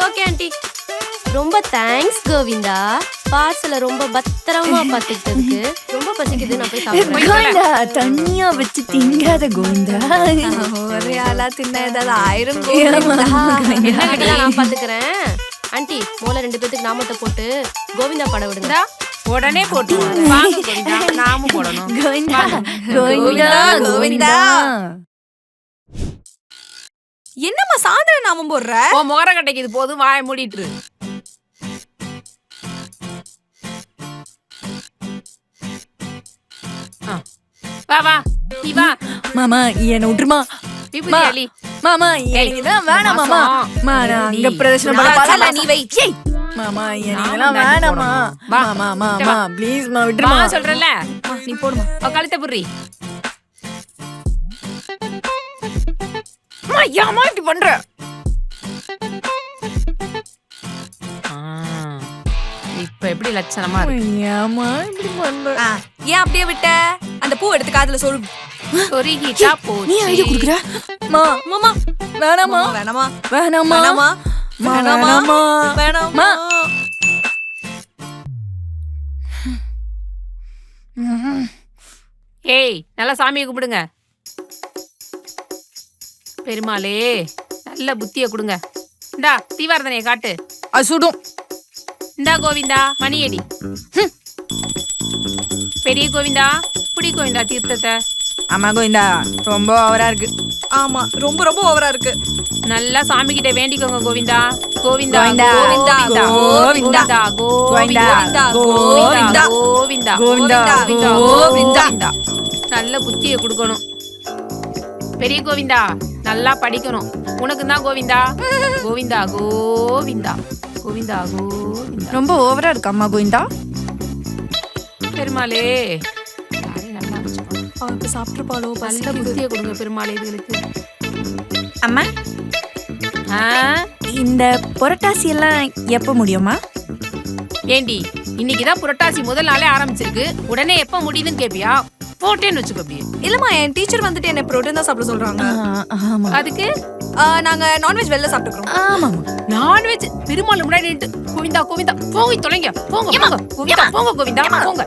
Okay aunty. ரொம்ப thanks Govinda. பார்சல ரொம்ப பத்திரமா பாத்துக்கிட்டதுக்கு. ரொம்ப பசிக்குது, நான் போய் சாப்பிடுறேன். கோவிந்தா தண்ணியா வச்சு திங்காத கோவிந்தா. ஒரே ஆளா தின்ன ஏதாவது ஆயிரம் நான் பாத்துக்கிறேன். ஆண்டி மோல 2 பேத்துக்கு நாமத்தை போட்டு கோவிந்தா பாட விடுங்க. உடனே போட்டு வாங்க கோவிந்தா, நாமும் போடணும். கோவிந்தா கோவிந்தா கோவிந்தா. என்னம்மா சாயந்தர நாமம் போடுற? ஓ மோர கட்டைக்கு இது போதும், வாயை மூடிட்டு. வா வா நீ வா. மாமா என்ன விட்டுருமா. விபூதி அள்ளி. மாமா எனக்குதான் வேணாம் மாமா. மா நான் அங்க பிரதர்ஷனம் பண்ண அதெல்லாம் நீ வை. மாமா எனக்குலாம் வேணாமா. மாமா மாமா ப்ளீஸ் மா விட்டுருமா. வா சொல்றேன்ல, நீ போடுமா. கழுத்தை புர்றி. அம்மா ஏமா இப்படி பண்ற? இப்ப எப்படி லட்சணமா இருக்கு? ஏமா இப்படி பண்ற? ஏன் அப்படியே விட்ட? அந்த பூ எடுத்து காதுல சொல்லு. சொருகிட்டா நீ ஐடியா போச்சு. குடுக்குற? மா மாமா வேணாமா வேணாமா வேணாமா வேணாமா வேணாமா வேணாமா. ஏய் நல்லா சாமியை கும்பிடுங்க. பெருமாளே நல்ல புத்திய கொடுங்க. இந்தா தீவார்த்தனைய காட்டு. அசுடும். இந்தா கோவிந்தா மணியடி. பெரிய கோவிந்தா புடி கோவிந்தா தீர்த்தத்தை. ஆமா கோவிந்தா ரொம்ப ஓவரா இருக்கு. ஆமா ரொம்ப ரொம்ப ஓவரா இருக்கு. நல்லா சாமி கிட்ட வேண்டிக்கோங்க கோவிந்தா. கோவிந்தா கோவிந்தா, கோவிந்தா கோவிந்தா, கோவிந்தா கோவிந்தா, கோவிந்தா கோவிந்தா கோவிந்தா கோவிந்தா, கோவிந்தா கோவிந்தா. நல்ல புத்திய கொடுக்கணும். பெரிய கோவிந்தா நல்லா படிக்கணும். உனக்கு தான் கோவிந்தா. கோவிந்தா கோவிந்தா கோவிந்தா கோவிந்தா. ரொம்ப ஓவரா இருக்கு அம்மா கோவிந்தா. பெருமாளே நல்லா வச்சுக்கோ. அவனுக்கு சாப்பிட்டுருப்பாளோ? நல்ல புத்திய கொடுங்க பெருமாளே இதுகளுக்கு. அம்மா இந்த புரட்டாசி எல்லாம் எப்ப முடியுமா? ஏண்டி இன்னைக்குதான் புரட்டாசி முதல் நாளே ஆரம்பிச்சிருக்கு, உடனே எப்ப முடியுதுன்னு கேப்பியா? போட்டேன்னு வச்சுக்கோ அப்படியே. இல்லம்மா என் டீச்சர் வந்துட்டு என்ன புரோட்டீன் தான் சாப்பிட சொல்றாங்க. ஆமா அதுக்கு நாங்க நான்வெஜ் வெளில சாப்பிட்டுக்கிறோம். ஆமா நான்வெஜ் பெருமாள் முன்னாடி நின்று கோவிந்தா கோவிந்தா போங்க தொலைங்க போங்க கோவிந்தா போங்க கோவிந்தா போங்க.